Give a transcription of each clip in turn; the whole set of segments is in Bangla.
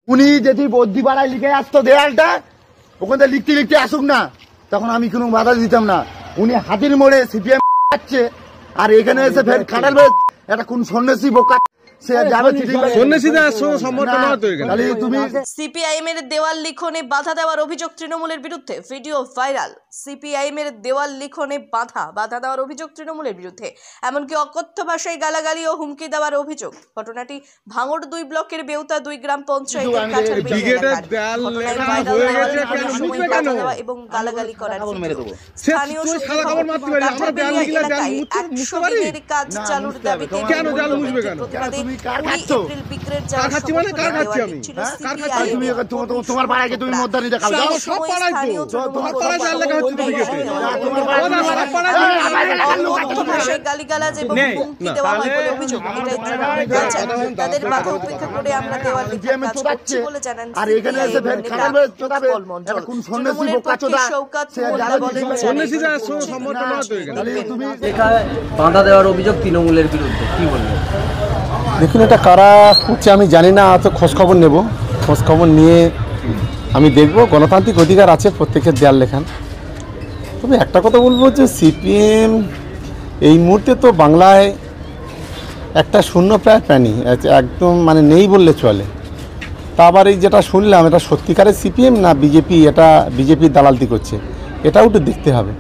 উনি যদি বদ্যিপাড়ায় লিখে আসতো দেয়ালটা, ওখানে লিখতে লিখতে আসুক না, তখন আমি কোনো বাধা দিতাম না। উনি হাতির মোড়ে সিপিএম যাচ্ছে আর এখানে এসে ফের কাটাল এটা কোন সন্ন্যাসী বোকা সিপিআইএম এর দেওয়াল লিখনে বাধা দেওয়ার অভিযোগ তৃণমূলের বিরুদ্ধে, ভিডিও ভাইরাল। সিপিআইএম এর দেওয়াল লিখনে বাধা দেওয়ার অভিযোগ তৃণমূলের বিরুদ্ধে, এমনকি অকথ্য ভাষায় গালাগালি ও হুমকি দেওয়ার অভিযোগ। ঘটনাটি ভাঙড় 2 ব্লকের বেউতা 2 গ্রাম পঞ্চায়েতের কাঠালবেড়ি এলাকার। ঘটনায় ভাইরাল দেওয়াল লিখনের সময় বাধা দেওয়া এবং গালাগালি করার ভিডিও। স্থানীয় কাঠালবেড়ি এলাকায় 100 দিনের কাজ চালুর দাবিতে প্রতিবাদে 20 এপ্রিল বিক্রের তোমার পাড়ায় তুমি মধ্যে দেখাও গালিগালাজ এবং হুমকি দেওয়া হয় বলে অভিযোগ। এটাই তাদের বাধা উপেক্ষা করে আমরা দেওয়াল লিখে কাজ করছি বলে জানান তৃণমূলের পক্ষে শওকত মোল্লা বলেন বাধা দেওয়ার অভিযোগ তৃণমূলের বিরুদ্ধে, কি বলবেন? দেখুন, এটা কারা করছে আমি জানি না, তো খোঁজখবর নেব, খোঁজখবর নিয়ে আমি দেখব। গণতান্ত্রিক অধিকার আছে প্রত্যেকের দেয়াল লেখান। তবে একটা কথা বলবো যে সিপিএম এই মুহূর্তে তো বাংলায় একটা শূন্যপ্রায় প্রাণী, একদম মানে নেই বললে চলে। তা আবার এই যেটা শুনলাম, এটা সত্যিকারের সিপিএম না বিজেপি, এটা বিজেপির দালালতি করছে, এটাও একটু দেখতে হবে।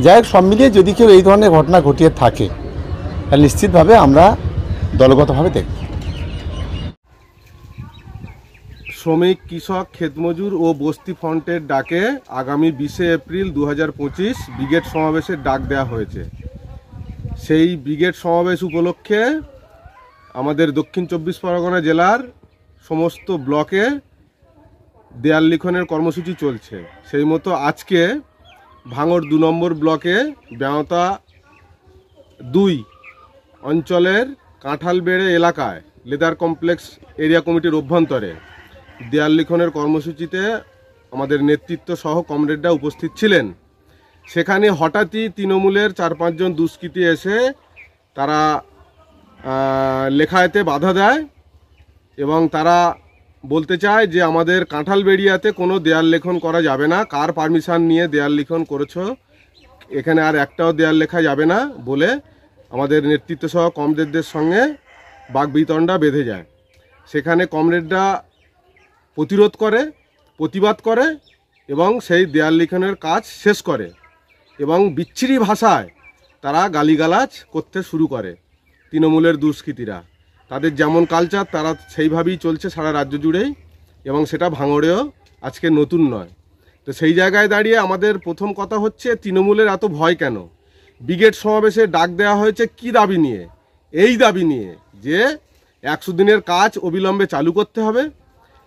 যাই হোক, সব মিলিয়ে যদি কেউ এই ধরনের ঘটনা ঘটিয়ে থাকে তাহলে নিশ্চিতভাবে আমরা দলগতভাবে দেখব। শ্রমিক, কৃষক, ক্ষেতমজুর ও বস্তি ফ্রন্টের ডাকে আগামী 20 এপ্রিল 2025 ব্রিগেড সমাবেশের ডাক দেওয়া হয়েছে। সেই ব্রিগেড সমাবেশ উপলক্ষে আমাদের দক্ষিণ 24 পরগনা জেলার সমস্ত ব্লকে দেয়াল লিখনের কর্মসূচি চলছে। সেই মতো আজকে ভাঙড় 2 নম্বর ব্লকে বেওতা 2 অঞ্চলের কাঁঠালবেড়ে এলাকায় লেদার কমপ্লেক্স এরিয়া কমিটির অভ্যন্তরে দেয়াল লিখনের কর্মসূচিতে আমাদের নেতৃত্ব সহ কমরেডরা উপস্থিত ছিলেন। সেখানে হঠাৎই তৃণমূলের 4-5 জন দুষ্কৃতী এসে তারা লেখায়েতে বাধা দেয় এবং তারা বলতে চায় যে আমাদের কাঁঠালবেড়িয়াতে কোনো দেয়াল লেখন করা যাবে না, কার পারমিশন নিয়ে দেয়াল লিখন করেছো, এখানে আর একটাও দেয়াল লেখা যাবে না বলে আমাদের নেতৃত্ব সহ কমরেডদের সঙ্গে বাকবিতণ্ডা বেঁধে যায়। সেখানে কমরেডরা প্রতিরোধ করে, প্রতিবাদ করে এবং সেই দেয়াল লিখনের কাজ শেষ করে এবং বিচ্ছিরি ভাষায় তারা গালিগালাজ করতে শুরু করে। তৃণমূলের দুষ্কৃতীরা তাদের যেমন কালচার তারা সেইভাবেই চলছে সারা রাজ্য জুড়েই এবং সেটা ভাঙড়েও আজকে নতুন নয়। তো সেই জায়গায় দাঁড়িয়ে আমাদের প্রথম কথা হচ্ছে তৃণমূলের এত ভয় কেন? ব্রিগেড সমাবেশে ডাক দেওয়া হয়েছে কি দাবি নিয়ে? এই দাবি নিয়ে যে 100 দিনের কাজ অবিলম্বে চালু করতে হবে,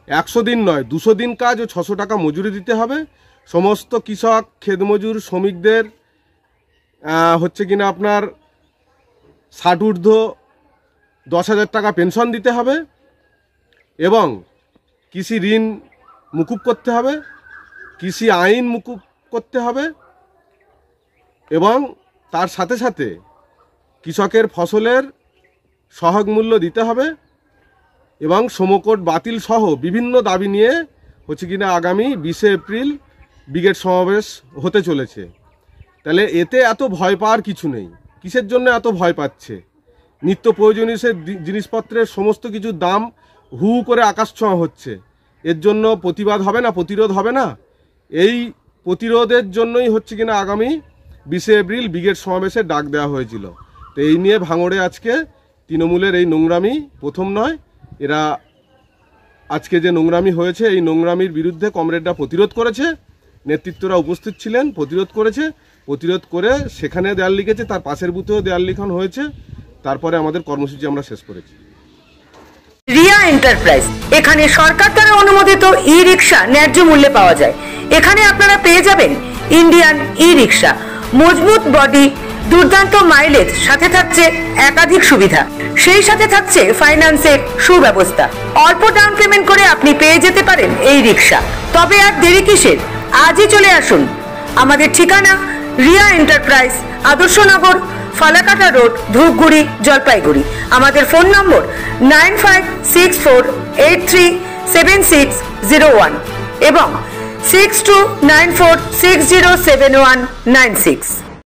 100 দিন নয় 200 দিন কাজ ও 600 টাকা মজুরি দিতে হবে, সমস্ত কৃষক, ক্ষেতমজুর, শ্রমিকদের হচ্ছে কিনা আপনার 60 ঊর্ধ্ব 10,000 টাকা পেনশন দিতে হবে এবং কৃষি ঋণ মুকুব করতে হবে, কৃষি আইন মুকুব করতে হবে এবং তার সাথে সাথে কৃষকের ফসলের সহায়ক মূল্য দিতে হবে এবং সমকোট বাতিল সহ বিভিন্ন দাবি নিয়ে হচ্ছে কিনা আগামী 20 এপ্রিল ব্রিগেড সমাবেশ হতে চলেছে। তাহলে এতে এত ভয় পাওয়ার কিছু নেই। কিসের জন্য এত ভয় পাচ্ছে? নিত্য প্রয়োজনীয় জিনিসপত্রের সমস্ত কিছুর দাম হু করে আকাশ ছোঁয়া হচ্ছে। এর জন্য প্রতিবাদ হবে না, প্রতিরোধ হবে না? এই প্রতিরোধের জন্যই হচ্ছে কিনা আগামী 20 এপ্রিল ব্রিগেড সমাবেশে ডাক দেওয়া হয়েছিল। তো এই নিয়ে ভাঙড়ে আজকে তৃণমূলের এই নোংরামি প্রথম নয়, এরা আজকে যে নোংরামি হয়েছে এই নোংরামির বিরুদ্ধে কমরেডরা প্রতিরোধ করেছে, নেতৃত্বরা উপস্থিত ছিলেন, প্রতিরোধ করেছে, প্রতিরোধ করে সেখানে দেয়াল লিখেছে, তার পাশের বুথেও দেয়াল লিখন হয়েছে, তারপরে আমাদের কর্মসূচি আমরা শেষ করেছি। রিয়া এন্টারপ্রাইজ, এখানে সরকার দ্বারা অনুমোদিত ই রিক্সা ন্যায্য মূল্যে পাওয়া যায়। এখানে আপনারা পেয়ে যাবেন ইন্ডিয়ান ই রিক্সা, মজবুত বডি, দুর্দান্ত মাইলেজ, সাথে থাকছে একাধিক সুবিধা, সেই সাথে থাকছে ফাইন্যান্সের সুব্যবস্থা। অল্প ডাউন পেমেন্ট করে আপনি পেয়ে যেতে পারেন এই রিক্সা। তবে আর দেরি কিসের? আজই চলে আসুন। আমাদের ঠিকানা রিয়া এন্টারপ্রাইজ, আদর্শনগর, ফালাকাটা রোড, ধূপগুড়ি, জলপাইগুড়ি। আমাদের ফোন নম্বর 956483 7601 এবং 6294607196।